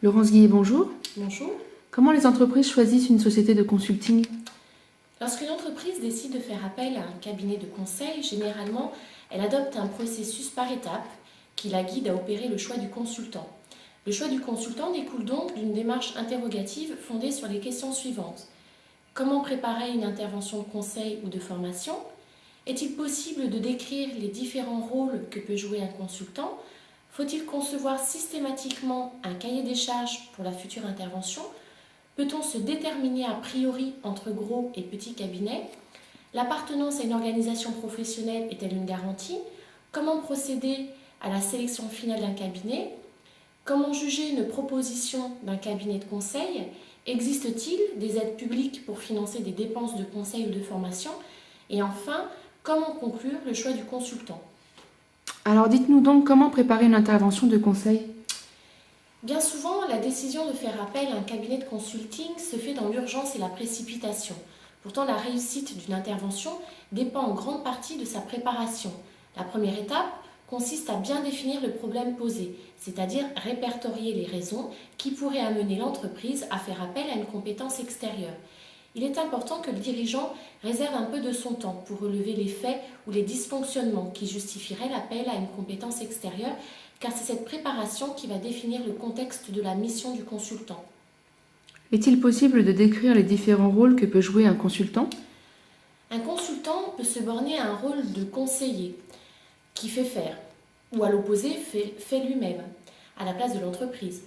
Laurence Guillet, bonjour. Bonjour. Comment les entreprises choisissent une société de consulting? Lorsqu'une entreprise décide de faire appel à un cabinet de conseil, généralement, elle adopte un processus par étapes qui la guide à opérer le choix du consultant. Le choix du consultant découle donc d'une démarche interrogative fondée sur les questions suivantes. Comment préparer une intervention de conseil ou de formation? Est-il possible de décrire les différents rôles que peut jouer un consultant? Faut-il concevoir systématiquement un cahier des charges pour la future intervention? Peut-on se déterminer a priori entre gros et petits cabinets? L'appartenance à une organisation professionnelle est-elle une garantie? Comment procéder à la sélection finale d'un cabinet? Comment juger une proposition d'un cabinet de conseil? Existe-t-il des aides publiques pour financer des dépenses de conseil ou de formation? Et enfin, comment conclure le choix du consultant? Alors dites-nous donc comment préparer une intervention de conseil? Bien souvent, la décision de faire appel à un cabinet de consulting se fait dans l'urgence et la précipitation. Pourtant, la réussite d'une intervention dépend en grande partie de sa préparation. La première étape consiste à bien définir le problème posé, c'est-à-dire répertorier les raisons qui pourraient amener l'entreprise à faire appel à une compétence extérieure. Il est important que le dirigeant réserve un peu de son temps pour relever les faits ou les dysfonctionnements qui justifieraient l'appel à une compétence extérieure, car c'est cette préparation qui va définir le contexte de la mission du consultant. Est-il possible de décrire les différents rôles que peut jouer un consultant? Un consultant peut se borner à un rôle de conseiller qui fait faire, ou à l'opposé fait lui-même, à la place de l'entreprise.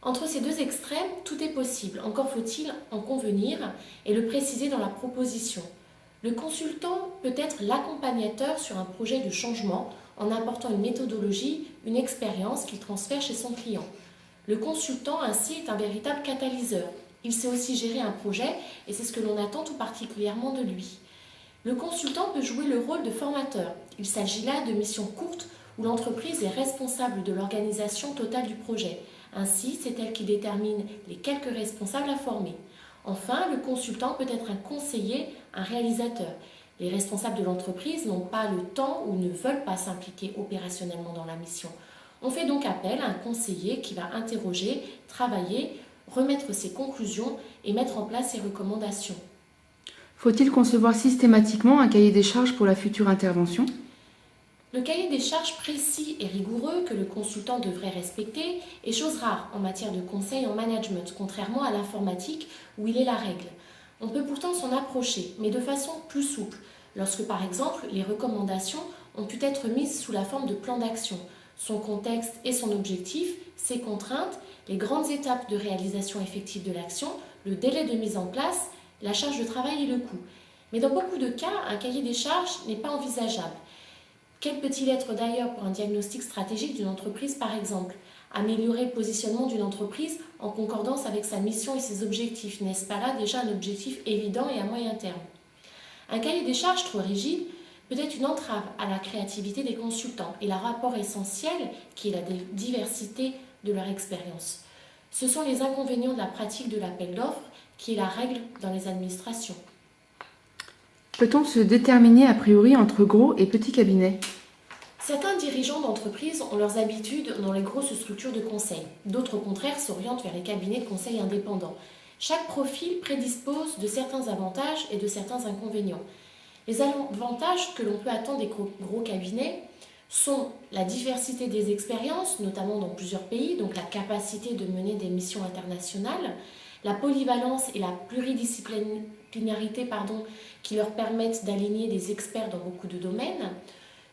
Entre ces deux extrêmes, tout est possible, encore faut-il en convenir et le préciser dans la proposition. Le consultant peut être l'accompagnateur sur un projet de changement en apportant une méthodologie, une expérience qu'il transfère chez son client. Le consultant ainsi est un véritable catalyseur. Il sait aussi gérer un projet et c'est ce que l'on attend tout particulièrement de lui. Le consultant peut jouer le rôle de formateur. Il s'agit là de missions courtes où l'entreprise est responsable de l'organisation totale du projet. Ainsi, c'est elle qui détermine les quelques responsables à former. Enfin, le consultant peut être un conseiller, un réalisateur. Les responsables de l'entreprise n'ont pas le temps ou ne veulent pas s'impliquer opérationnellement dans la mission. On fait donc appel à un conseiller qui va interroger, travailler, remettre ses conclusions et mettre en place ses recommandations. Faut-il concevoir systématiquement un cahier des charges pour la future intervention? Le cahier des charges précis et rigoureux que le consultant devrait respecter est chose rare en matière de conseil en management, contrairement à l'informatique où il est la règle. On peut pourtant s'en approcher, mais de façon plus souple, lorsque par exemple les recommandations ont pu être mises sous la forme de plan d'action, son contexte et son objectif, ses contraintes, les grandes étapes de réalisation effective de l'action, le délai de mise en place, la charge de travail et le coût. Mais dans beaucoup de cas, un cahier des charges n'est pas envisageable. Quel peut-il être d'ailleurs pour un diagnostic stratégique d'une entreprise par exemple? Améliorer le positionnement d'une entreprise en concordance avec sa mission et ses objectifs, n'est-ce pas là déjà un objectif évident et à moyen terme? Un cahier des charges trop rigide peut être une entrave à la créativité des consultants et le rapport essentiel qui est la diversité de leur expérience. Ce sont les inconvénients de la pratique de l'appel d'offres qui est la règle dans les administrations. Peut-on se déterminer a priori entre gros et petits cabinets? Certains dirigeants d'entreprises ont leurs habitudes dans les grosses structures de conseil. D'autres, au contraire, s'orientent vers les cabinets de conseil indépendants. Chaque profil prédispose de certains avantages et de certains inconvénients. Les avantages que l'on peut attendre des gros cabinets sont la diversité des expériences, notamment dans plusieurs pays, donc la capacité de mener des missions internationales, la polyvalence et la pluridisciplinarité qui leur permettent d'aligner des experts dans beaucoup de domaines,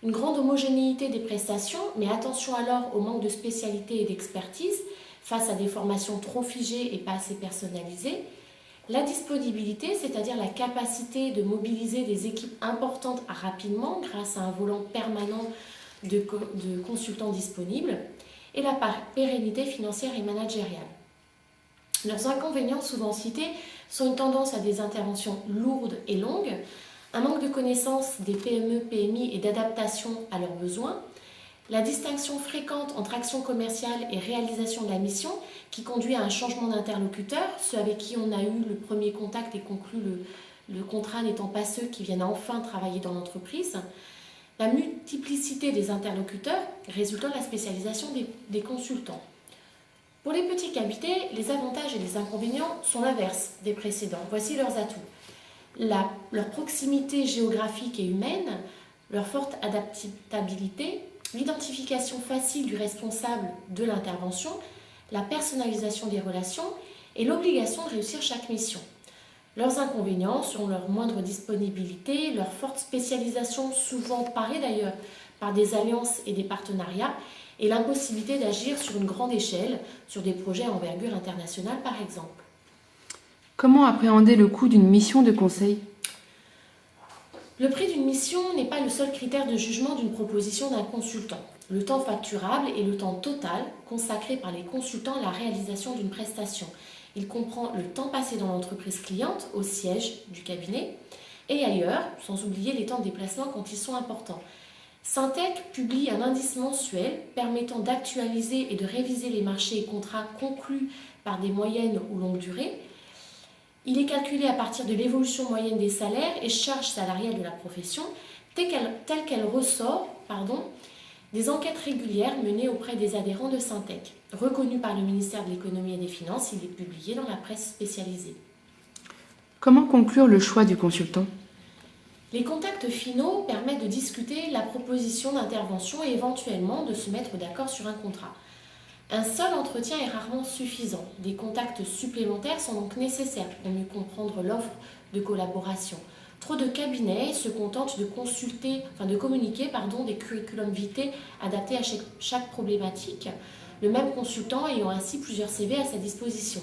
une grande homogénéité des prestations, mais attention alors au manque de spécialité et d'expertise face à des formations trop figées et pas assez personnalisées, la disponibilité, c'est-à-dire la capacité de mobiliser des équipes importantes rapidement grâce à un volant permanent de consultants disponibles, et la pérennité financière et managériale. Leurs inconvénients souvent cités sont une tendance à des interventions lourdes et longues, un manque de connaissance des PME, PMI et d'adaptation à leurs besoins, la distinction fréquente entre action commerciale et réalisation de la mission qui conduit à un changement d'interlocuteur, ceux avec qui on a eu le premier contact et conclu le contrat n'étant pas ceux qui viennent enfin travailler dans l'entreprise, la multiplicité des interlocuteurs résultant de la spécialisation des consultants. Pour les petits cabinets, les avantages et les inconvénients sont l'inverse des précédents. Voici leurs atouts. Leur proximité géographique et humaine, leur forte adaptabilité, l'identification facile du responsable de l'intervention, la personnalisation des relations et l'obligation de réussir chaque mission. Leurs inconvénients sont leur moindre disponibilité, leur forte spécialisation, souvent parée d'ailleurs par des alliances et des partenariats, et l'impossibilité d'agir sur une grande échelle, sur des projets à envergure internationale par exemple. Comment appréhender le coût d'une mission de conseil? Le prix d'une mission n'est pas le seul critère de jugement d'une proposition d'un consultant. Le temps facturable est le temps total consacré par les consultants à la réalisation d'une prestation. Il comprend le temps passé dans l'entreprise cliente, au siège du cabinet, et ailleurs, sans oublier les temps de déplacement quand ils sont importants. Syntec publie un indice mensuel permettant d'actualiser et de réviser les marchés et contrats conclus par des moyennes ou longues durées. Il est calculé à partir de l'évolution moyenne des salaires et charges salariales de la profession, telle qu'elle ressort des enquêtes régulières menées auprès des adhérents de Syntec. Reconnu par le ministère de l'Économie et des Finances, il est publié dans la presse spécialisée. Comment conclure le choix du consultant? Les contacts finaux permettent de discuter la proposition d'intervention et éventuellement de se mettre d'accord sur un contrat. Un seul entretien est rarement suffisant. Des contacts supplémentaires sont donc nécessaires pour mieux comprendre l'offre de collaboration. Trop de cabinets se contentent de communiquer des curriculum vitae adaptés à chaque problématique, le même consultant ayant ainsi plusieurs CV à sa disposition.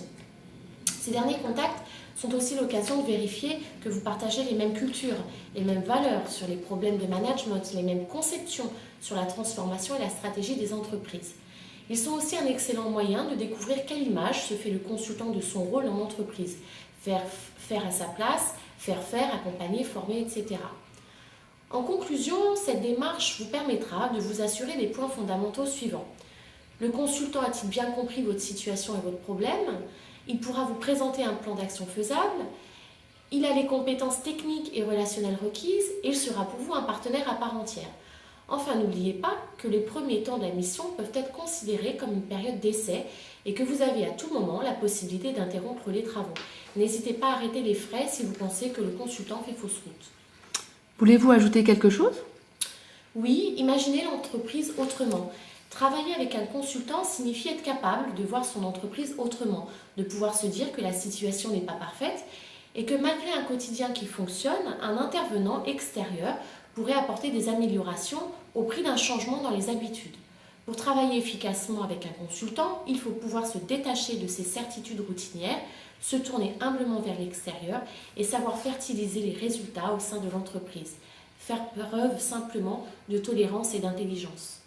Ces derniers contacts sont aussi l'occasion de vérifier que vous partagez les mêmes cultures, les mêmes valeurs sur les problèmes de management, les mêmes conceptions sur la transformation et la stratégie des entreprises. Ils sont aussi un excellent moyen de découvrir quelle image se fait le consultant de son rôle dans l'entreprise. Faire à sa place, faire, accompagner, former, etc. En conclusion, cette démarche vous permettra de vous assurer des points fondamentaux suivants. Le consultant a-t-il bien compris votre situation et votre problème? Il pourra vous présenter un plan d'action faisable. Il a les compétences techniques et relationnelles requises et il sera pour vous un partenaire à part entière. Enfin, n'oubliez pas que les premiers temps de la mission peuvent être considérés comme une période d'essai et que vous avez à tout moment la possibilité d'interrompre les travaux. N'hésitez pas à arrêter les frais si vous pensez que le consultant fait fausse route. Voulez-vous ajouter quelque chose? Oui, imaginez l'entreprise autrement. Travailler avec un consultant signifie être capable de voir son entreprise autrement, de pouvoir se dire que la situation n'est pas parfaite et que malgré un quotidien qui fonctionne, un intervenant extérieur pourrait apporter des améliorations au prix d'un changement dans les habitudes. Pour travailler efficacement avec un consultant, il faut pouvoir se détacher de ses certitudes routinières, se tourner humblement vers l'extérieur et savoir fertiliser les résultats au sein de l'entreprise. Faire preuve simplement de tolérance et d'intelligence.